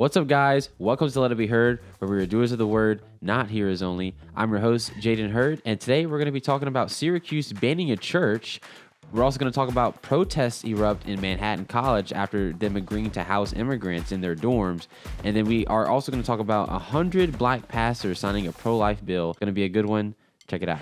What's up, guys? Welcome to Let It Be Heard, where we are doers of the word, not hearers only. I'm your host, Jaden Hurd, and today we're going to be talking about Syracuse banning a church. We're also going to talk about protests erupt in Manhattan College after them agreeing to house immigrants in their dorms. And then we are also going to talk about 100 black pastors signing a pro-life bill. Going to be a good one. Check it out.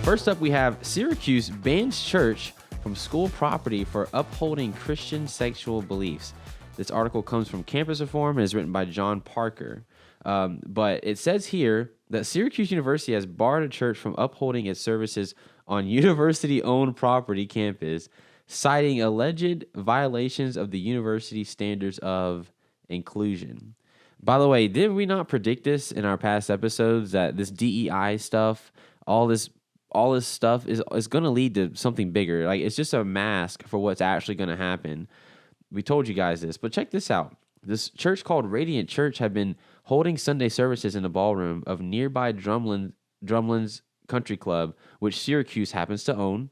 First up, we have Syracuse bans church from school property for upholding Christian sexual beliefs. This article comes from Campus Reform and is written by John Parker. But it says here that Syracuse University has barred a church from upholding its services on university-owned property campus, citing alleged violations of the university standards of inclusion. By the way, did we not predict this in our past episodes that this DEI stuff, all this stuff is going to lead to something bigger? Like, it's just a mask for what's actually going to happen. We told you guys this, but check this out. This church called Radiant Church had been holding Sunday services in the ballroom of nearby Drumlin's Country Club, which Syracuse happens to own.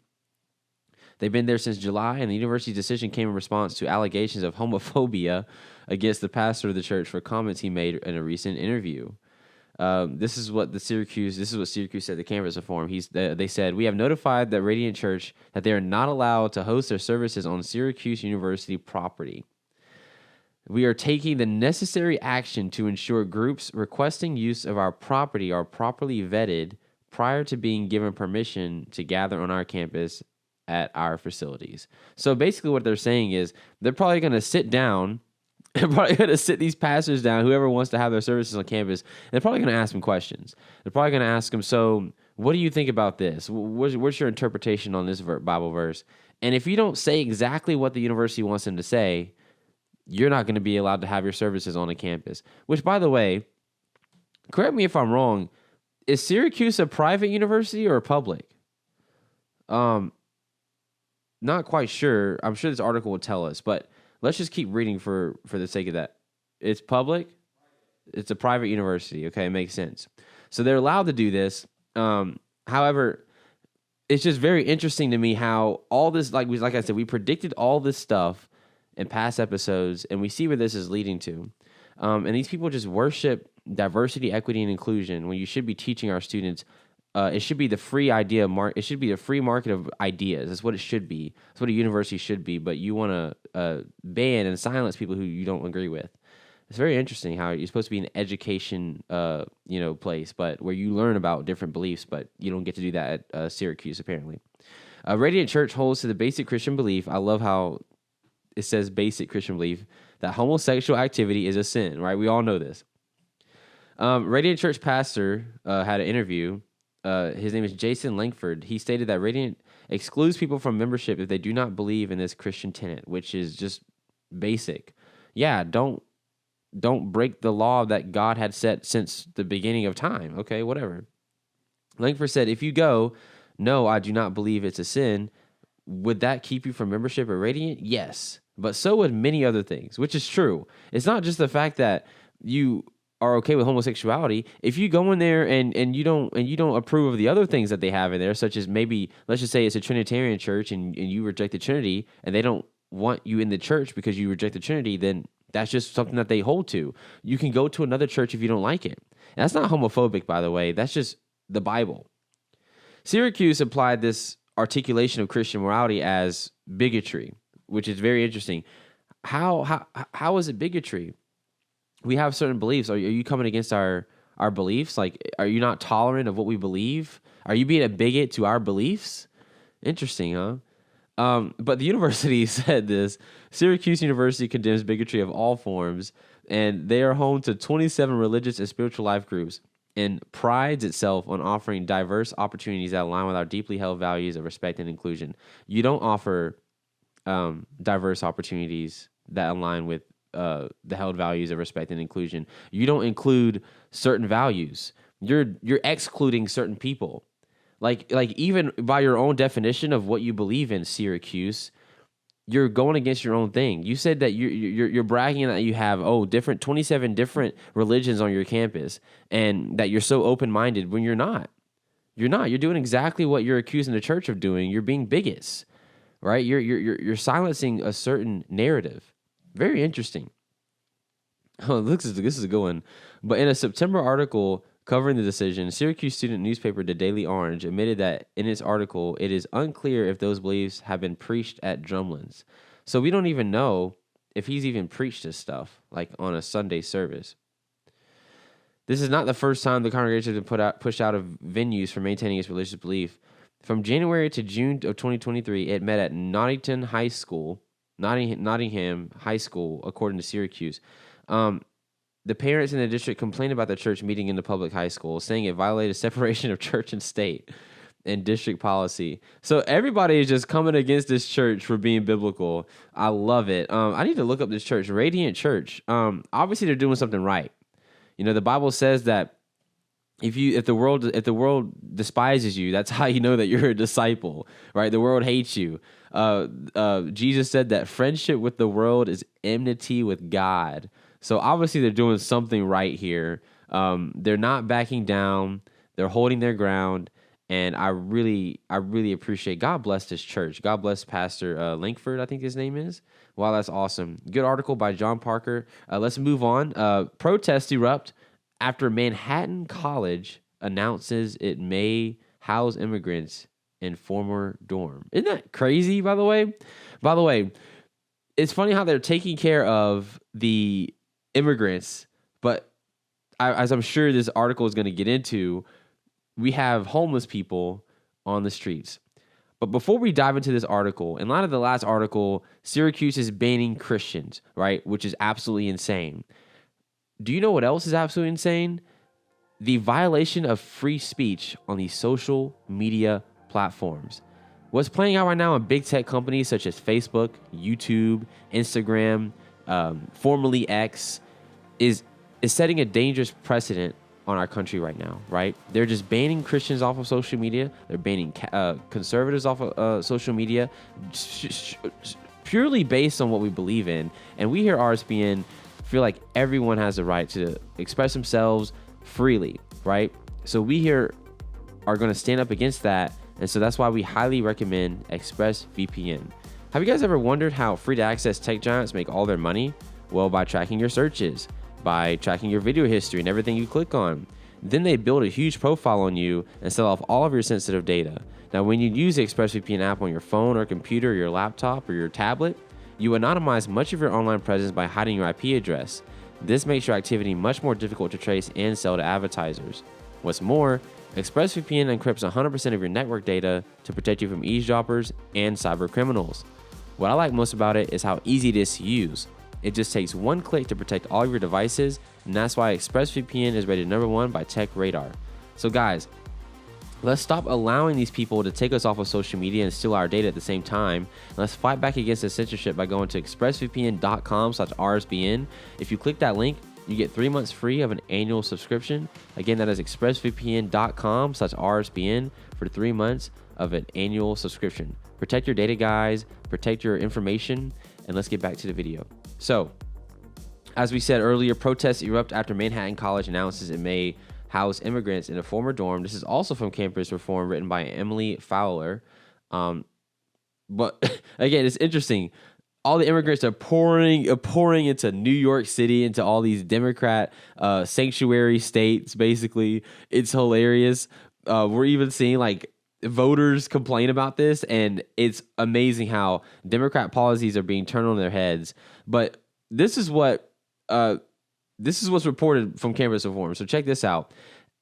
They've been there since July, and the university's decision came in response to allegations of homophobia against the pastor of the church for comments he made in a recent interview. This is what Syracuse said to Campus Reform. They said, "We have notified the Radiant Church that they are not allowed to host their services on Syracuse University property. We are taking the necessary action to ensure groups requesting use of our property are properly vetted prior to being given permission to gather on our campus at our facilities." So basically what they're saying is they're probably going to sit down. They're probably going to sit these pastors down, whoever wants to have their services on campus, and they're probably going to ask them questions. They're probably going to ask them, so what do you think about this? What's your interpretation on this Bible verse? And if you don't say exactly what the university wants them to say, you're not going to be allowed to have your services on a campus. Which, by the way, correct me if I'm wrong, is Syracuse a private university or a public? Not quite sure. I'm sure this article will tell us, but let's just keep reading for the sake of that. It's public. It's a private university. Okay, it makes sense. So they're allowed to do this. However, it's just very interesting to me how all this, like I said, we predicted all this stuff in past episodes, and we see where this is leading to. And these people just worship diversity, equity, and inclusion when you should be teaching our students. It should be the free idea It should be the free market of ideas. That's what it should be. That's what a university should be. But you want to ban and silence people who you don't agree with. It's very interesting how you're supposed to be an education, place, but where you learn about different beliefs, but you don't get to do that at Syracuse apparently. Radiant Church holds to the basic Christian belief. I love how it says basic Christian belief that homosexual activity is a sin. Right? We all know this. Radiant Church pastor had an interview. His name is Jason Langford. He stated that Radiant excludes people from membership if they do not believe in this Christian tenet, which is just basic. Yeah, don't break the law that God had set since the beginning of time. Okay, whatever. Langford said, if you go, no, I do not believe it's a sin, would that keep you from membership at Radiant? Yes, but so would many other things, which is true. It's not just the fact that you are okay with homosexuality. If you go in there and you don't approve of the other things that they have in there, such as maybe, let's just say it's a Trinitarian church and you reject the Trinity and they don't want you in the church because you reject the Trinity, then that's just something that they hold to. You can go to another church if you don't like it. And that's not homophobic, by the way. That's just the Bible. Syracuse applied this articulation of Christian morality as bigotry, which is very interesting. How is it bigotry? We have certain beliefs. Are you coming against our beliefs? Like, are you not tolerant of what we believe? Are you being a bigot to our beliefs? Interesting, huh? But the university said this. Syracuse University condemns bigotry of all forms, and they are home to 27 religious and spiritual life groups and prides itself on offering diverse opportunities that align with our deeply held values of respect and inclusion. You don't offer diverse opportunities that align with the held values of respect and inclusion. You don't include certain values. You're excluding certain people. Like even by your own definition of what you believe in, Syracuse, you're going against your own thing. You said that you're bragging that you have 27 different religions on your campus, and that you're so open-minded when you're not. You're not. You're doing exactly what you're accusing the church of doing. You're being bigots. right? You're silencing a certain narrative. Very interesting. Oh, this is a good one. But in a September article covering the decision, Syracuse student newspaper The Daily Orange admitted that in its article, it is unclear if those beliefs have been preached at drumlins. So we don't even know if he's even preached this stuff, like on a Sunday service. This is not the first time the congregation has been pushed out of venues for maintaining its religious belief. From January to June of 2023, it met at Nottingham High School, according to Syracuse. The parents in the district complained about the church meeting in the public high school, saying it violated separation of church and state and district policy. So everybody is just coming against this church for being biblical. I love it. I need to look up this church, Radiant Church. Obviously, they're doing something right. You know, the Bible says that if the world despises you, that's how you know that you're a disciple, right? The world hates you. Jesus said that friendship with the world is enmity with God. So obviously they're doing something right here. They're not backing down. They're holding their ground, and I really appreciate. God bless this church. God bless Pastor Langford, I think his name is. Wow, that's awesome. Good article by John Parker. Let's move on. Protests erupt after Manhattan College announces it may house immigrants in former dorm. Isn't that crazy, by the way? By the way, it's funny how they're taking care of the immigrants, but as I'm sure this article is going to get into, we have homeless people on the streets. But before we dive into this article, in light of the last article, Syracuse is banning Christians, right? Which is absolutely insane. Do you know what else is absolutely insane? The violation of free speech on these social media platforms. What's playing out right now in big tech companies such as Facebook, YouTube, Instagram, formerly X, is setting a dangerous precedent on our country right now, right? They're just banning Christians off of social media. They're banning conservatives off of social media, purely based on what we believe in. And we here at RSBN feel like everyone has the right to express themselves freely, right? So we here are going to stand up against that. And so that's why we highly recommend ExpressVPN. Have you guys ever wondered how free-to-access tech giants make all their money? Well, by tracking your searches, by tracking your video history and everything you click on. Then they build a huge profile on you and sell off all of your sensitive data. Now, when you use the ExpressVPN app on your phone or computer or your laptop or your tablet, you anonymize much of your online presence by hiding your IP address. This makes your activity much more difficult to trace and sell to advertisers. What's more, ExpressVPN encrypts 100% of your network data to protect you from eavesdroppers and cyber criminals. What I like most about it is how easy it is to use. It just takes one click to protect all of your devices, and that's why ExpressVPN is rated #1 by Tech Radar. So guys, let's stop allowing these people to take us off of social media and steal our data at the same time. Let's fight back against the censorship by going to expressvpn.com/RSBN. If you click that link, you get 3 months free of an annual subscription. Again, that is expressvpn.com/RSBN for 3 months of an annual subscription. Protect your data, guys. Protect your information. And let's get back to the video. So, as we said earlier, protests erupt after Manhattan College announces it may house immigrants in a former dorm. This is also from Campus Reform, written by Emily Fowler. But again, it's interesting. All the immigrants are pouring into New York City, into all these Democrat sanctuary states, basically. It's hilarious. We're even seeing like voters complain about this, and it's amazing how Democrat policies are being turned on their heads. But this is what's reported from Campus Reform. So check this out.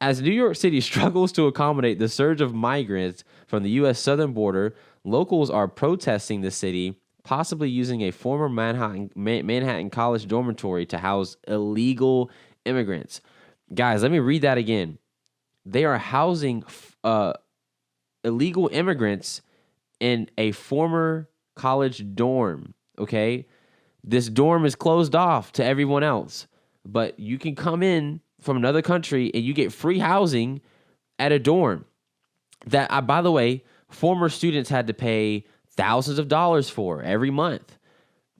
As New York City struggles to accommodate the surge of migrants from the U.S. southern border, locals are protesting the city, possibly using a former Manhattan College dormitory to house illegal immigrants. Guys, let me read that again. They are housing illegal immigrants in a former college dorm, okay? This dorm is closed off to everyone else, but you can come in from another country and you get free housing at a dorm that, by the way, former students had to pay thousands of dollars for every month.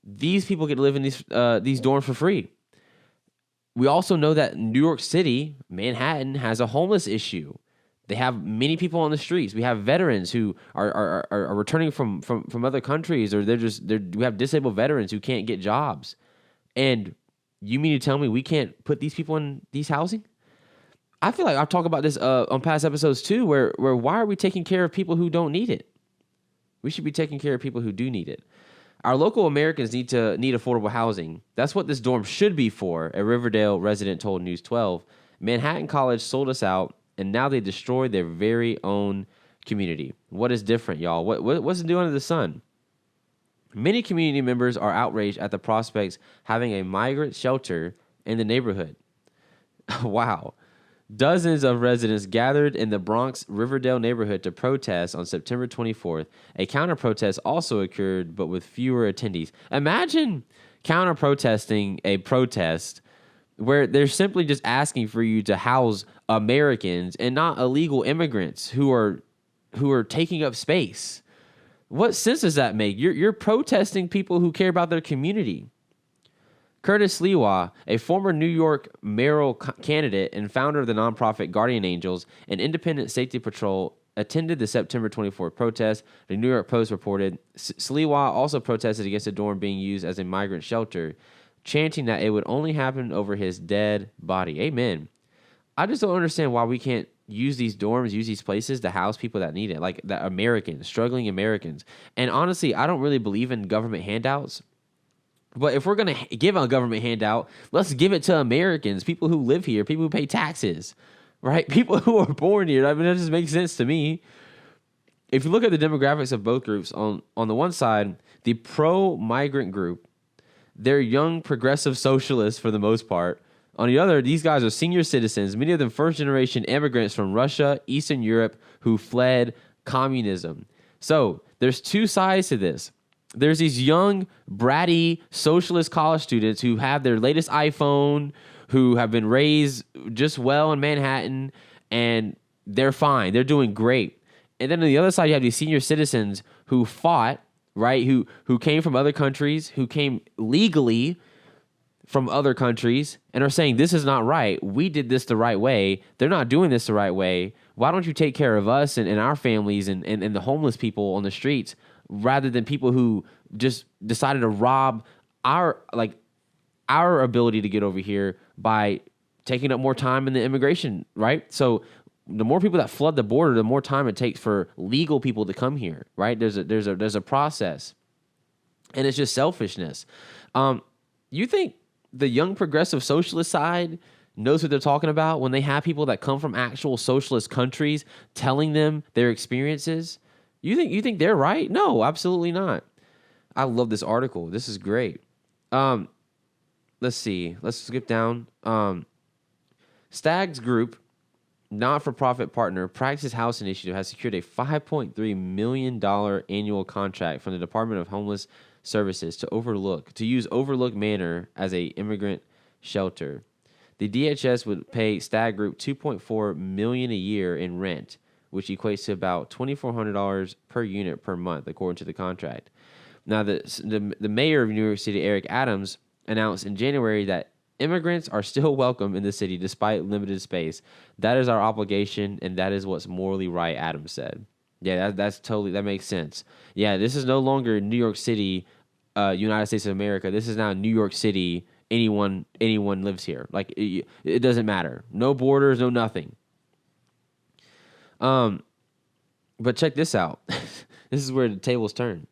These people get to live in these dorms for free. We also know that New York City, Manhattan, has a homeless issue. They have many people on the streets. We have veterans who are returning from other countries, or we have disabled veterans who can't get jobs. And you mean to tell me we can't put these people in these housing? I feel like I've talked about this on past episodes too, where why are we taking care of people who don't need it? We should be taking care of people who do need it. Our local Americans need affordable housing. That's what this dorm should be for, a Riverdale resident told News 12. Manhattan College sold us out, and now they destroy their very own community. What is different, y'all? What's new under the sun? Many community members are outraged at the prospects having a migrant shelter in the neighborhood. Wow. Dozens of residents gathered in the Bronx Riverdale neighborhood to protest on September 24th. A counter-protest also occurred, but with fewer attendees. Imagine counter-protesting a protest where they're simply just asking for you to house Americans and not illegal immigrants who are taking up space. What sense does that make? You're protesting people who care about their community. Curtis Lewa, a former New York mayoral candidate and founder of the nonprofit Guardian Angels, an independent safety patrol, attended the September 24th protest. The New York Post reported Sliwa also protested against the dorm being used as a migrant shelter, chanting that it would only happen over his dead body. Amen. I just don't understand why we can't use these dorms, use these places to house people that need it, like the Americans, struggling Americans. And honestly, I don't really believe in government handouts. But if we're going to give a government handout, let's give it to Americans, people who live here, people who pay taxes, right? People who are born here. I mean, that just makes sense to me. If you look at the demographics of both groups, on the one side, the pro-migrant group, they're young progressive socialists for the most part. On the other, these guys are senior citizens, many of them first-generation immigrants from Russia, Eastern Europe, who fled communism. So there's two sides to this. There's these young, bratty, socialist college students who have their latest iPhone, who have been raised just well in Manhattan, and they're fine. They're doing great. And then on the other side, you have these senior citizens who fought, right, who came from other countries, who came legally from other countries, and are saying, this is not right. We did this the right way. They're not doing this the right way. Why don't you take care of us and our families and the homeless people on the streets, rather than people who just decided to rob our ability to get over here by taking up more time in the immigration, right? So the more people that flood the border, the more time it takes for legal people to come here, right? There's a process, and it's just selfishness. You think the young progressive socialist side knows what they're talking about when they have people that come from actual socialist countries telling them their experiences? You think they're right? No, absolutely not. I love this article. This is great. Let's see. Let's skip down. Stag's Group, not-for-profit partner, Practice House Initiative, has secured a $5.3 million annual contract from the Department of Homeless Services to use Overlook Manor as a immigrant shelter. The DHS would pay Stag Group $2.4 million a year in rent, which equates to about $2,400 per unit per month, according to the contract. Now, the mayor of New York City, Eric Adams, announced in January that immigrants are still welcome in the city despite limited space. That is our obligation, and that is what's morally right, Adams said. Yeah, that makes sense. Yeah, this is no longer New York City, United States of America. This is now New York City. Anyone lives here. Like, it doesn't matter. No borders, no nothing. But check this out. This is where the tables turn.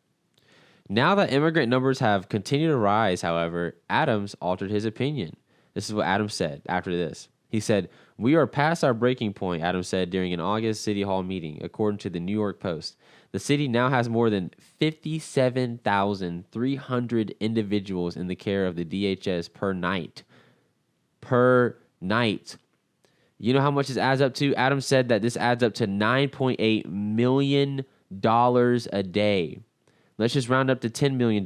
Now that immigrant numbers have continued to rise, however, Adams altered his opinion. This is what Adams said after this. He said, "We are past our breaking point," Adams said during an August City Hall meeting, according to the New York Post. The city now has more than 57,300 individuals in the care of the DHS per night. Per night. You know how much this adds up to? Adams said that this adds up to $9.8 million a day. Let's just round up to $10 million.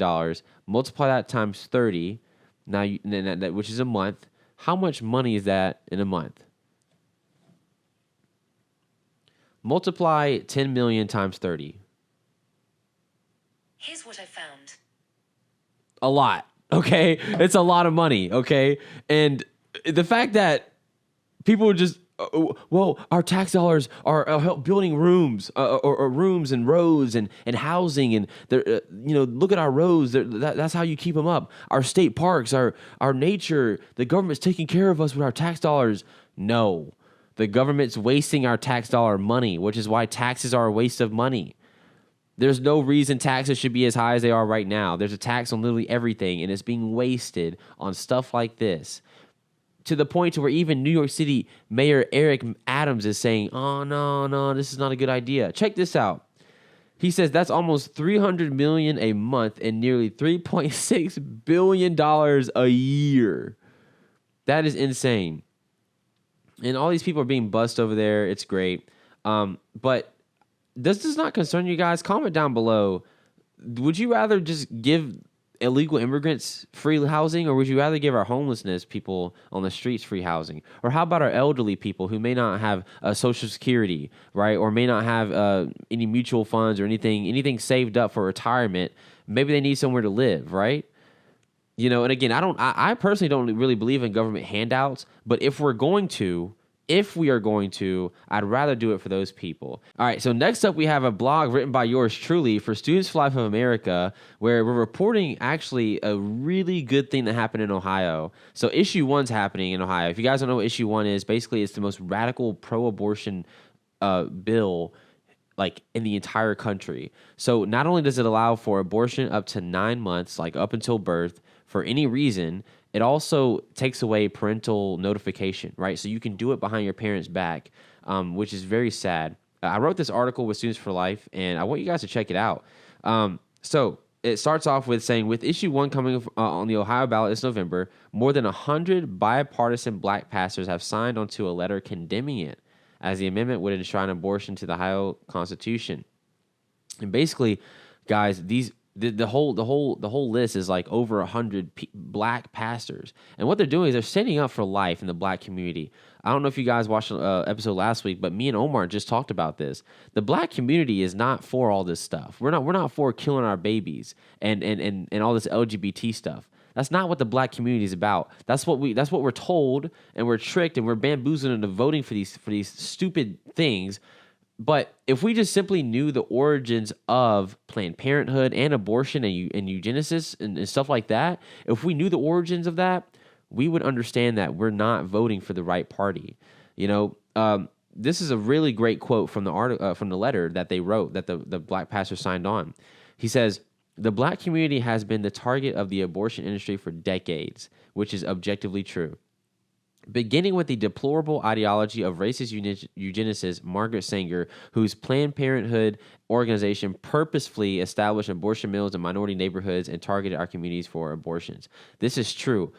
Multiply that times 30, which is a month. How much money is that in a month? Multiply 10 million times 30. Here's what I found. A lot, okay? It's a lot of money, okay? And the fact that people just well, our tax dollars are help building rooms or rooms and roads and housing and look at our roads. That's how you keep them up. Our state parks, our nature. The government's taking care of us with our tax dollars. No, the government's wasting our tax dollar money, which is why taxes are a waste of money. There's no reason taxes should be as high as they are right now. There's a tax on literally everything, and it's being wasted on stuff like this. To the point to where even New York City Mayor Eric Adams is saying, "Oh no, this is not a good idea." Check this out. He says that's almost $300 million a month and nearly $3.6 billion a year. That is insane. And all these people are being bussed over there. It's great. But does this not concern you guys? Comment down below. Would you rather just give illegal immigrants free housing, or would you rather give our homelessness people on the streets free housing? Or how about our elderly people who may not have Social Security, right? Or may not have any mutual funds or anything saved up for retirement. Maybe they need somewhere to live, right? And again, I personally don't really believe in government handouts, but if we are going to, I'd rather do it for those people. All right, so next up we have a blog written by yours truly for Students for Life of America, where we're reporting actually a really good thing that happened in Ohio. So issue 1's happening in Ohio. If you guys don't know what issue 1 is, basically it's the most radical pro-abortion bill like in the entire country. So not only does it allow for abortion up to 9 months, like up until birth, for any reason, it also takes away parental notification, right? So you can do it behind your parents' back, which is very sad. I wrote this article with Students for Life, and I want you guys to check it out. So it starts off with saying, with issue 1 coming on the Ohio ballot this November, more than 100 bipartisan black pastors have signed onto a letter condemning it, as the amendment would enshrine abortion to the Ohio Constitution. And basically, guys, the whole list is like over 100 black pastors, and what they're doing is they're standing up for life in the black community. I don't know if you guys watched an episode last week, but me and Omar just talked about this. The black community is not for all this stuff. We're not for killing our babies and all this LGBT stuff. That's not what the black community is about. That's what we're told, and we're tricked, and we're bamboozled into voting for these stupid things. But if we just simply knew the origins of Planned Parenthood and abortion and eugenesis and stuff like that, if we knew the origins of that, we would understand that we're not voting for the right party. This is a really great quote from the letter that they wrote, that the black pastor signed on. He says, "The black community has been the target of the abortion industry for decades, which is objectively true. Beginning with the deplorable ideology of racist eugenicist Margaret Sanger, whose Planned Parenthood organization purposefully established abortion mills in minority neighborhoods and targeted our communities for abortions." This is true.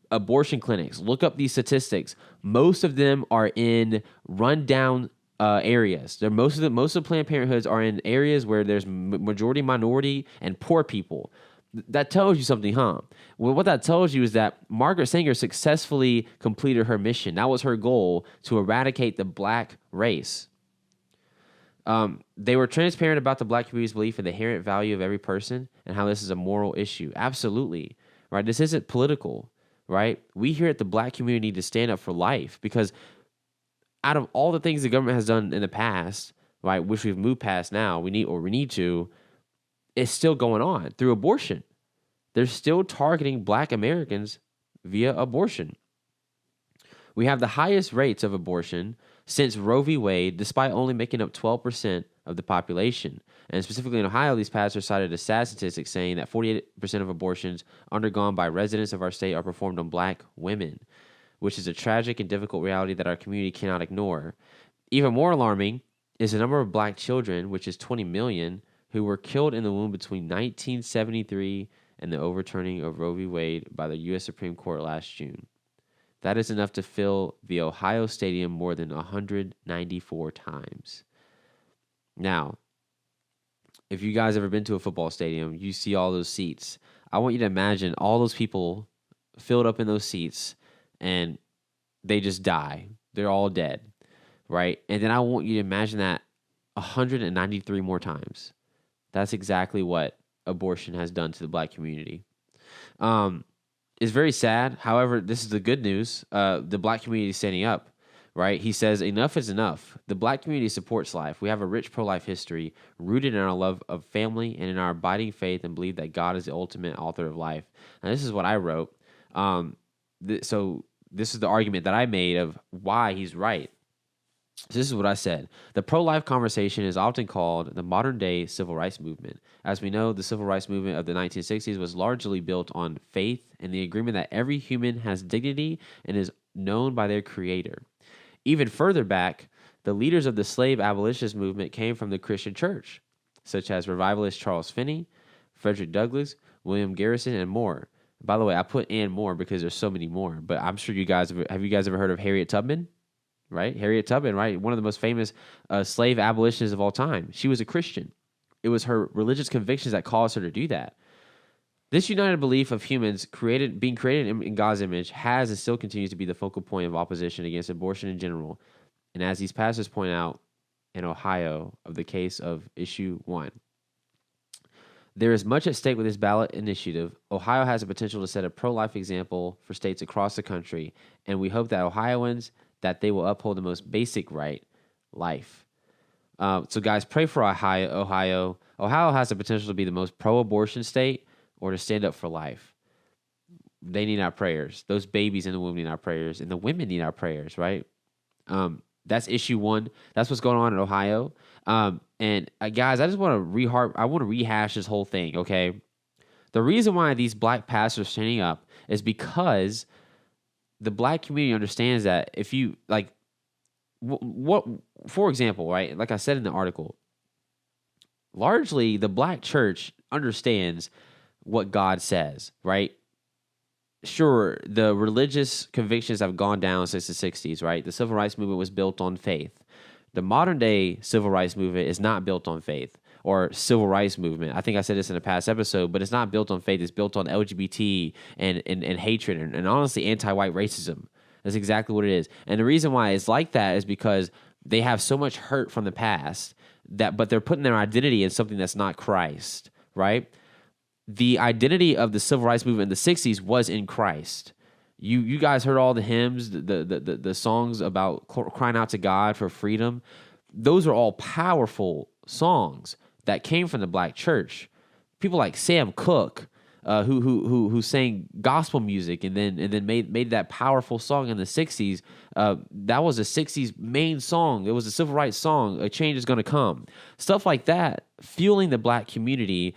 Abortion clinics, look up these statistics. Most of them are in rundown areas. Most of the Planned Parenthoods are in areas where there's majority minority and poor people. That tells you something, huh? Well, what that tells you is that Margaret Sanger successfully completed her mission. That was her goal, to eradicate the black race. They were transparent about the black community's belief in the inherent value of every person and how this is a moral issue. Absolutely, right? This isn't political, right? We here at the black community need to stand up for life, because out of all the things the government has done in the past, right, which we've moved past now, we need to, it's still going on through abortion. They're still targeting black Americans via abortion. We have the highest rates of abortion since Roe v. Wade, despite only making up 12% of the population. And specifically in Ohio, these pastors cited a sad statistic saying that 48% of abortions undergone by residents of our state are performed on black women, which is a tragic and difficult reality that our community cannot ignore. Even more alarming is the number of black children, which is 20 million, who were killed in the womb between 1973 and the overturning of Roe v. Wade by the U.S. Supreme Court last June. That is enough to fill the Ohio Stadium more than 194 times. Now, if you guys ever been to a football stadium, you see all those seats. I want you to imagine all those people filled up in those seats, and they just die. They're all dead, right? And then I want you to imagine that 193 more times. That's exactly what abortion has done to the black community. It's very sad. However, this is the good news. The black community is standing up, right? He says, enough is enough. The black community supports life. We have a rich pro-life history rooted in our love of family and in our abiding faith and believe that God is the ultimate author of life. Now, this is what I wrote. So this is the argument that I made of why he's right. So this is what I said. The pro-life conversation is often called the modern-day civil rights movement. As we know, the civil rights movement of the 1960s was largely built on faith and the agreement that every human has dignity and is known by their creator. Even further back, the leaders of the slave abolitionist movement came from the Christian church, such as revivalist Charles Finney, Frederick Douglass, William Garrison, and more. By the way, I put "and more" because there's so many more, but I'm sure you guys have you guys ever heard of Harriet Tubman? Right? Harriet Tubman, right? One of the most famous slave abolitionists of all time. She was a Christian. It was her religious convictions that caused her to do that. This united belief of humans being created in God's image has and still continues to be the focal point of opposition against abortion in general. And as these pastors point out in Ohio of the case of Issue 1. There is much at stake with this ballot initiative. Ohio has the potential to set a pro-life example for states across the country, and we hope that Ohioans that they will uphold the most basic right, life. So guys, pray for Ohio. Ohio has the potential to be the most pro-abortion state or to stand up for life. They need our prayers. Those babies in the womb need our prayers, and the women need our prayers, right? That's issue 1. That's what's going on in Ohio. And guys, I just want to rehash this whole thing, okay? The reason why these black pastors are standing up is because the black community understands that if you, like, what, for example, right, like I said in the article, largely the black church understands what God says, right? Sure, the religious convictions have gone down since the 60s, right? The civil rights movement was built on faith. The modern day civil rights movement is not built on faith or civil rights movement. I think I said this in a past episode, but it's not built on faith. It's built on LGBT and hatred and honestly anti-white racism. That's exactly what it is. And the reason why it's like that is because they have so much hurt from the past but they're putting their identity in something that's not Christ, right? The identity of the civil rights movement in the 60s was in Christ. You guys heard all the hymns, the songs about crying out to God for freedom. Those are all powerful songs that came from the black church. People like Sam Cooke, who sang gospel music and then made that powerful song in the 60s. That was a 60s main song. It was a civil rights song. A change is going to come. Stuff like that, fueling the black community,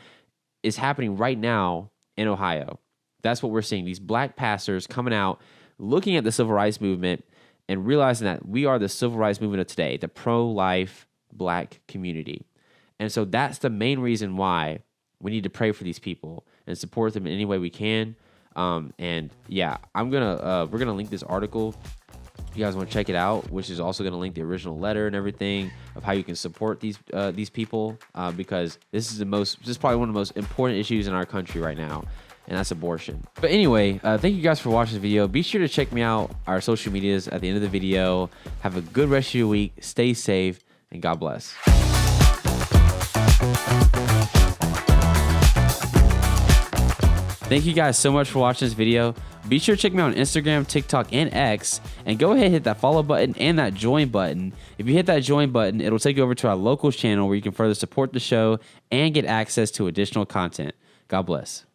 is happening right now in Ohio. That's what we're seeing. These black pastors coming out, looking at the civil rights movement and realizing that we are the civil rights movement of today, the pro-life black community. And so that's the main reason why we need to pray for these people and support them in any way we can. And yeah, we're gonna link this article. If you guys want to check it out, which is also going to link the original letter and everything of how you can support these people, because this is probably one of the most important issues in our country right now, and that's abortion. But anyway, thank you guys for watching this video. Be sure to check me out, our social medias at the end of the video. Have a good rest of your week. Stay safe, and God bless. Thank you guys so much for watching this video. Be sure to check me out on Instagram, TikTok, and X, and go ahead and hit that follow button and that join button. If you hit that join button, it'll take you over to our local channel where you can further support the show and get access to additional content. God bless.